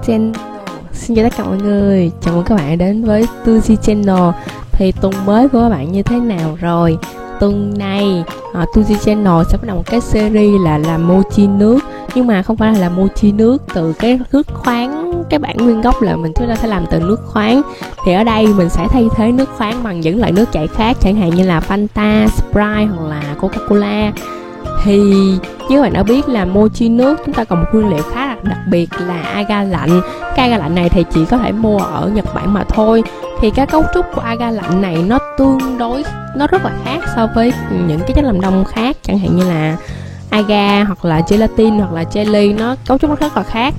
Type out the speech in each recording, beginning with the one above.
Channel. Xin chào tất cả mọi người, chào mừng các bạn đến với Tuzi Channel. Thì tuần mới của các bạn như thế nào rồi? Tuần này Tuzi Channel sẽ bắt đầu một cái series là làm mochi nước. Nhưng mà không phải là làm mochi nước từ cái nước khoáng. Cái bản nguyên gốc là chúng ta sẽ làm từ nước khoáng. Thì ở đây mình sẽ thay thế nước khoáng bằng những loại nước chảy khác, chẳng hạn như là Fanta, Sprite hoặc là Coca-Cola. Thì như các bạn đã biết là mochi nước chúng ta còn một nguyên liệu khá là đặc biệt là agar lạnh. Cái agar lạnh này thì chỉ có thể mua ở Nhật Bản mà thôi. Thì cái cấu trúc của agar lạnh này nó rất là khác so với những cái chất làm đông khác, chẳng hạn như là agar hoặc là gelatin hoặc là jelly, nó cấu trúc nó rất là khác.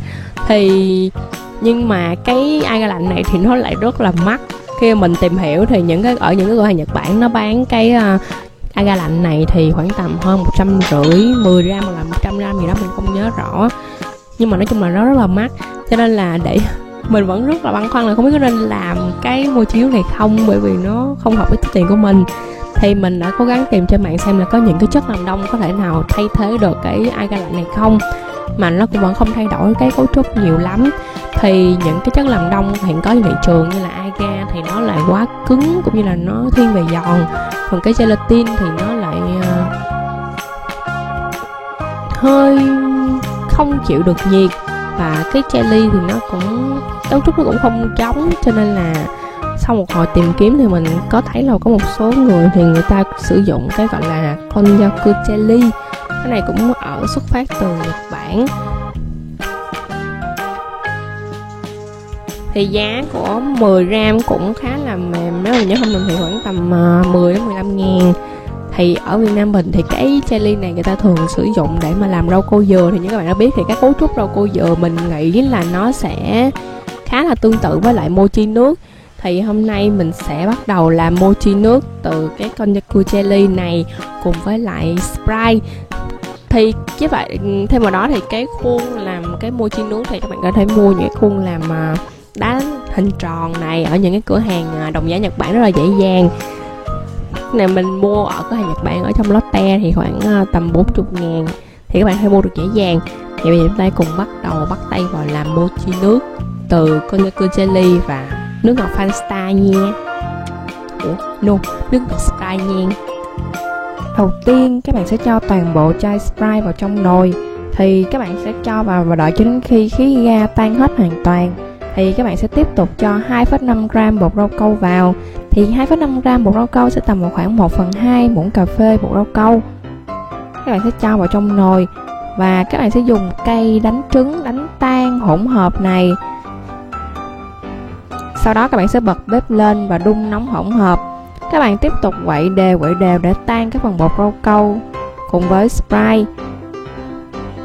Nhưng mà cái agar lạnh này thì nó lại rất là mắc. Khi mình tìm hiểu thì ở những cái cửa hàng Nhật Bản nó bán cái agar lạnh này thì khoảng tầm hơn 150, 10 gram hoặc là 100 gram gì đó, mình không nhớ rõ. Nhưng mà nói chung là nó rất là mắc, cho nên là mình vẫn rất là băn khoăn là không biết có nên làm cái mochi nước này không, bởi vì nó không hợp với túi tiền của mình. Thì mình đã cố gắng tìm trên mạng xem là có những cái chất làm đông có thể nào thay thế được cái agar lạnh này không, mà nó cũng vẫn không thay đổi cái cấu trúc nhiều lắm. Thì những cái chất làm đông hiện có trên thị trường như là agar thì nó lại quá cứng, cũng như là nó thiên về giòn. Còn cái gelatin thì nó lại hơi không chịu được nhiệt, và cái jelly thì nó cũng cấu trúc nó cũng không giống. Cho nên là sau một hồi tìm kiếm thì mình có thấy là có một số người thì người ta sử dụng cái gọi là Konjaku jelly. Cái này cũng xuất phát từ Nhật Bản. Thì giá của 10 gram cũng khá là mềm, nếu mình nhớ không nhầm thì khoảng tầm 10 đến 15 ngàn. Thì ở Việt Nam mình thì cái jelly này người ta thường sử dụng để mà làm rau câu dừa. Thì như các bạn đã biết thì cái cấu trúc rau câu dừa mình nghĩ là nó sẽ khá là tương tự với lại mochi nước. Thì hôm nay mình sẽ bắt đầu làm mochi nước từ cái Konjaku jelly này cùng với lại Sprite. Thì chứ vậy thêm vào đó thì cái khuôn làm cái mochi nước thì các bạn có thể mua những cái khuôn làm đá hình tròn này ở những cái cửa hàng đồng giá Nhật Bản rất là dễ dàng. Này mình mua ở cửa hàng Nhật Bản ở trong Lotte thì khoảng tầm 40 ngàn, thì các bạn hay mua được dễ dàng. Vậy bây giờ chúng ta cùng bắt tay vào làm mochi nước từ Konjaku jelly và nước ngọt Fanta nha. Nước ngọt Sprite nha. Đầu tiên các bạn sẽ cho toàn bộ chai Sprite vào trong nồi. Thì các bạn sẽ cho vào và đợi cho đến khi khí ga tan hết hoàn toàn. Thì các bạn sẽ tiếp tục cho 2,5 gram bột rau câu vào. Thì 2,5 gram bột rau câu sẽ tầm khoảng 1/2 muỗng cà phê bột rau câu. Các bạn sẽ cho vào trong nồi và các bạn sẽ dùng cây đánh trứng đánh tan hỗn hợp này. Sau đó các bạn sẽ bật bếp lên và đun nóng hỗn hợp. Các bạn tiếp tục quậy đều để tan các phần bột rau câu cùng với Sprite.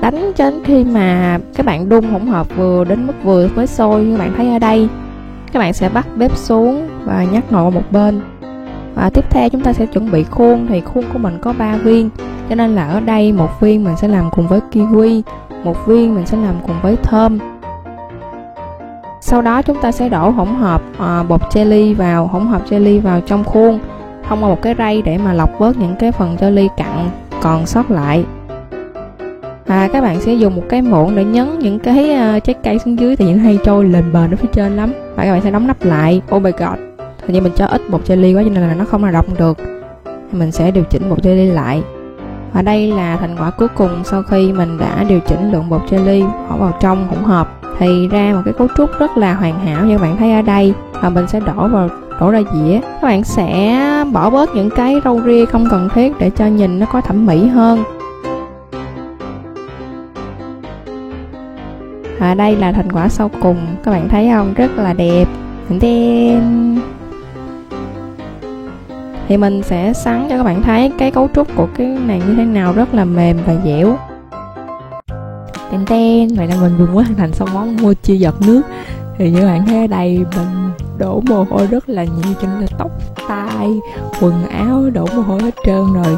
Đánh cho đến khi mà các bạn đun hỗn hợp vừa đến mức vừa với sôi như bạn thấy ở đây. Các bạn sẽ bắt bếp xuống và nhắc nồi một bên. Và tiếp theo chúng ta sẽ chuẩn bị khuôn. Thì khuôn của mình có 3 viên, cho nên là ở đây một viên mình sẽ làm cùng với kiwi, một viên mình sẽ làm cùng với thơm. Sau đó chúng ta sẽ đổ hỗn hợp hỗn hợp jelly vào trong khuôn thông qua một cái rây để mà lọc bớt những cái phần jelly cặn còn sót lại. Và các bạn sẽ dùng một cái muỗng để nhấn những cái trái cây xuống dưới, thì những hay trôi lên bền ở phía trên lắm. Và các bạn sẽ đóng nắp lại. Oh my god, hình như mình cho ít bột jelly quá cho nên là nó không hoạt động được. Mình sẽ điều chỉnh bột jelly lại. Và đây là thành quả cuối cùng sau khi mình đã điều chỉnh lượng bột jelly bỏ vào trong hỗn hợp. Thì ra một cái cấu trúc rất là hoàn hảo như các bạn thấy ở đây. Và mình sẽ đổ ra dĩa. Các bạn sẽ bỏ bớt những cái râu ria không cần thiết để cho nhìn nó có thẩm mỹ hơn. Và đây là thành quả sau cùng, các bạn thấy không, rất là đẹp. Thì mình sẽ sắn cho các bạn thấy cái cấu trúc của cái này như thế nào, rất là mềm và dẻo. Vậy là mình vừa mới hoàn thành xong món mochi giọt nước. Thì như bạn thấy ở đây mình đổ mồ hôi rất là nhiều, cho nên là tóc, tai, quần áo đổ mồ hôi hết trơn rồi.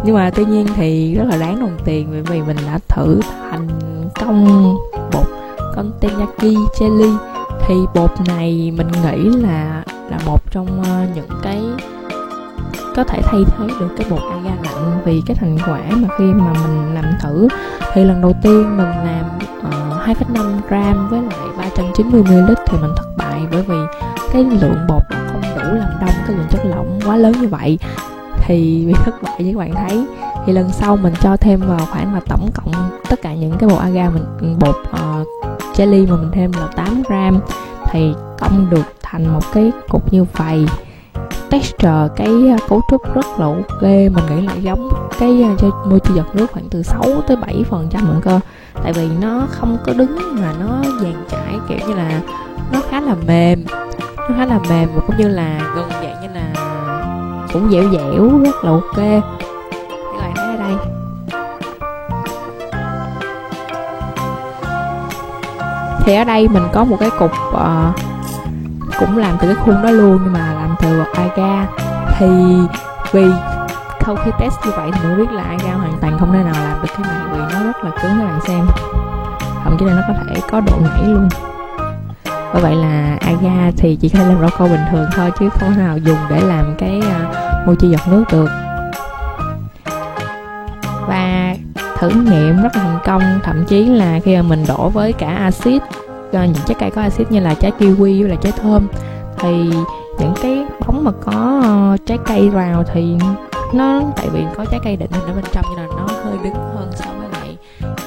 Nhưng mà tuy nhiên thì rất là đáng đồng tiền, bởi vì mình đã thử thành công bột Konjaku jelly. Thì bột này mình nghĩ là một trong những cái có thể thay thế được cái bột agar lạnh, vì cái thành quả mà khi mà mình làm thử thì lần đầu tiên mình làm 2,5 gram với lại 390ml thì mình thất bại, bởi vì cái lượng bột nó không đủ làm đông cái lượng chất lỏng quá lớn như vậy, thì bị thất bại như các bạn thấy. Thì lần sau mình cho thêm vào khoảng là tổng cộng tất cả những cái bột agar bột jelly mà mình thêm là 8g, thì cộng được thành một cái cục như vậy. Texture cái cấu trúc rất là ok, mình nghĩ là giống cái mochi giọt nước khoảng từ 6 tới 7% nữa cơ, tại vì nó không có đứng mà nó dàn trải, kiểu như là nó khá là mềm, và cũng như là gần dạng như là cũng dẻo dẻo, rất là ok. Các bạn thấy ở đây thì ở đây mình có một cái cục cũng làm từ cái khuôn đó luôn, nhưng mà làm từ agar. Thì vì sau khi test như vậy thì mình biết là agar hoàn toàn không thể nào làm được cái này, vì nó rất là cứng. Các bạn xem, thậm chí là nó có thể có độ nhảy luôn. Bởi vậy là agar thì chỉ có thể làm rau câu bình thường thôi, chứ không thể nào dùng để làm cái mochi giọt nước được. Và thử nghiệm rất là thành công, thậm chí là khi mà mình đổ với cả axit, những trái cây có axit như là trái kiwi với là trái thơm, thì những cái bóng mà có trái cây vào thì nó, tại vì có trái cây định hình ở bên trong nên là nó hơi đứng hơn so với lại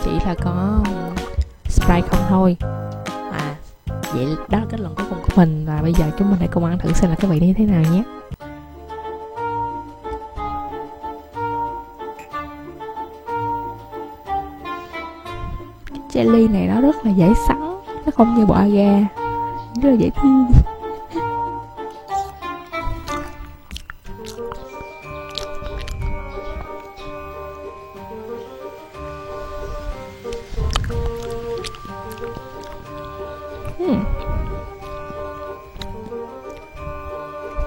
chỉ là có Sprite không thôi. Vậy đó là kết luận cuối cùng của mình, và bây giờ chúng mình hãy cùng ăn thử xem là cái vị như thế nào nhé. Cái jelly này nó rất là dễ sắn, nó không như bộ agar, rất là dễ thương.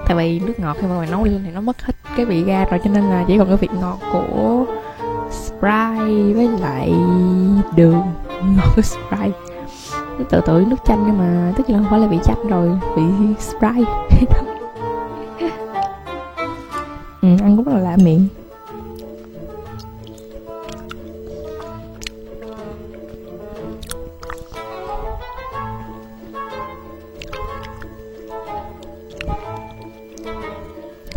Tại vì nước ngọt khi mà mình nấu lên thì nó mất hết cái vị ga rồi, cho nên là chỉ còn cái vị ngọt của Sprite với lại đường ngọt của Sprite. Nó tự tự nước chanh, nhưng mà tất nhiên là không phải là vị chanh rồi, vị Sprite. Ăn cũng rất là lạ miệng.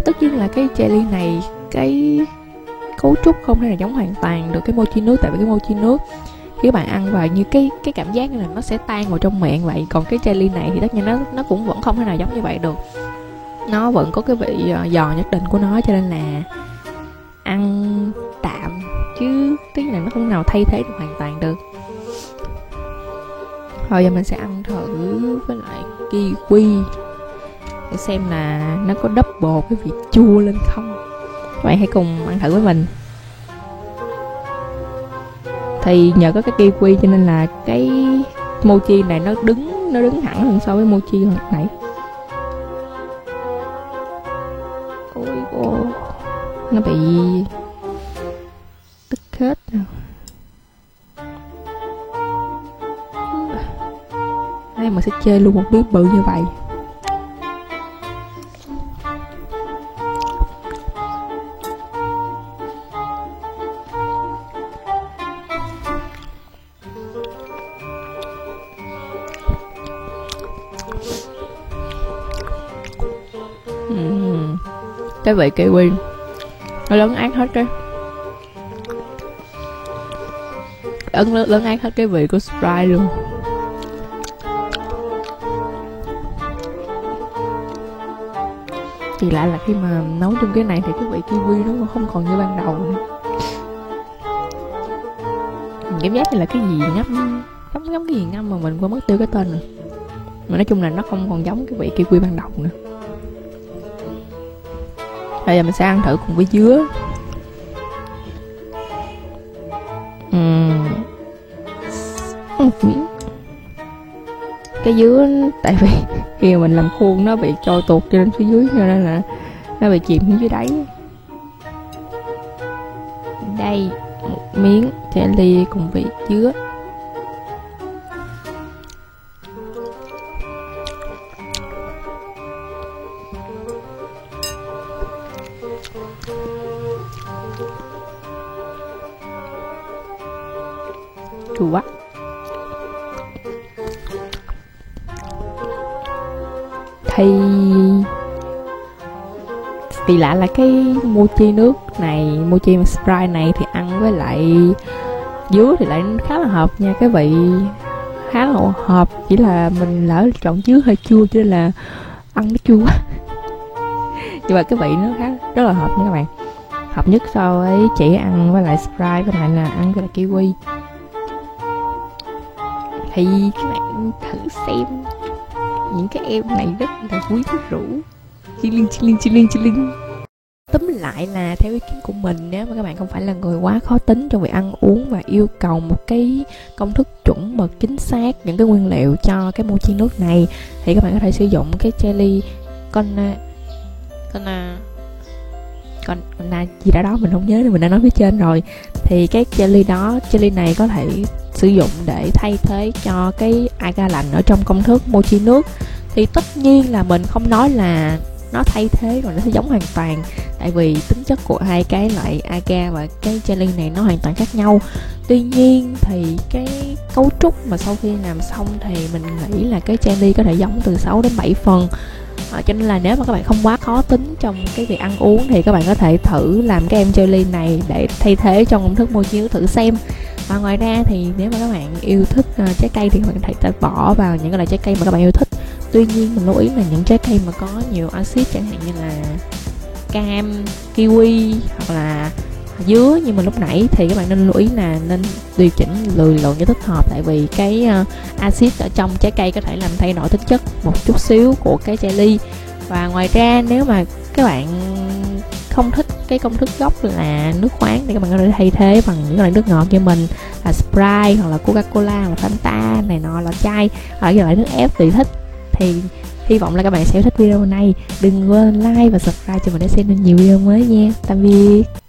Tất nhiên là cái jelly này, cái cấu trúc không thể là giống hoàn toàn được cái mochi nước, tại vì cái mochi nước khi các bạn ăn vào như cái cảm giác như là nó sẽ tan vào trong miệng vậy, còn cái jelly này thì tất nhiên nó cũng vẫn không thể nào giống như vậy được, nó vẫn có cái vị giòn nhất định của nó, cho nên là ăn tạm, chứ tất nhiên là nó không nào thay thế được hoàn toàn được. Rồi giờ mình sẽ ăn thử với lại kiwi để xem là nó có double cái vị chua lên không. Các bạn hãy cùng ăn thử với mình. Thì nhờ có cái kiwi cho nên là cái mochi này nó đứng hẳn hơn so với mochi hồi nãy. Ôi, nó bị tức hết rồi. Đây mình sẽ chê luôn một miếng bự như vậy. Cái vị kiwi nó lấn át hết lấn át hết cái vị của Sprite luôn. Kỳ lạ là khi mà nấu trong cái này thì cái vị kiwi nó không còn như ban đầu nữa. Mình cảm giác như là cái gì ngâm, giống cái gì ngâm mà mình quên mất tiêu cái tên rồi. Mà nói chung là nó không còn giống cái vị kiwi ban đầu nữa. Bây giờ mình sẽ ăn thử cùng với dứa. Một miếng. Cái dứa, tại vì khi mà mình làm khuôn nó bị trôi tuột cho lên phía dưới, cho nên là nó bị chìm xuống dưới đáy. Đây, một miếng jelly cùng vị dứa. Chua quá. Thì kỳ lạ là cái mochi nước này, mochi Sprite này thì ăn với lại dứa thì lại khá là hợp nha, cái vị khá là hợp, chỉ là mình lỡ chọn dứa hơi chua cho nên là ăn nó chua quá. Nhưng mà cái vị nó khá rất là hợp nha các bạn, hợp nhất so với chỉ ăn với lại Sprite với lại là ăn với lại kiwi. Thì các bạn thử xem, những cái em này rất là quý thuốc rủ. Chilling. Túm lại là theo ý kiến của mình, nếu mà các bạn không phải là người quá khó tính trong việc ăn uống và yêu cầu một cái công thức chuẩn mực chính xác những cái nguyên liệu cho cái mochi nước này, thì các bạn có thể sử dụng cái jelly con gì đó mình không nhớ nên mình đã nói phía trên rồi. Thì cái jelly này có thể sử dụng để thay thế cho cái agar lạnh ở trong công thức mochi nước. Thì tất nhiên là mình không nói là nó thay thế rồi nó sẽ giống hoàn toàn, tại vì tính chất của hai cái loại agar và cái jelly này nó hoàn toàn khác nhau. Tuy nhiên thì cái cấu trúc mà sau khi làm xong thì mình nghĩ là cái jelly có thể giống từ 6 đến 7 phần. Cho nên là nếu mà các bạn không quá khó tính trong cái việc ăn uống thì các bạn có thể thử làm cái em jelly này để thay thế trong công thức mochi nước thử xem. Và ngoài ra thì nếu mà các bạn yêu thích trái cây thì các bạn có thể bỏ vào những cái loại trái cây mà các bạn yêu thích. Tuy nhiên mình lưu ý là những trái cây mà có nhiều axit chẳng hạn như là cam, kiwi hoặc là dứa như mình lúc nãy thì các bạn nên lưu ý là nên điều chỉnh liều lượng cho thích hợp, tại vì cái axit ở trong trái cây có thể làm thay đổi tính chất một chút xíu của cái jelly. Và ngoài ra nếu mà các bạn không thích cái công thức gốc là nước khoáng thì các bạn có thể thay thế bằng những loại nước ngọt như mình là Sprite hoặc là Coca-Cola hoặc là Fanta này nọ, là chai hoặc là loại nước ép tùy thích. Thì hy vọng là các bạn sẽ thích video này. Đừng quên like và subscribe cho mình để xem thêm nhiều video mới nha. Tạm biệt.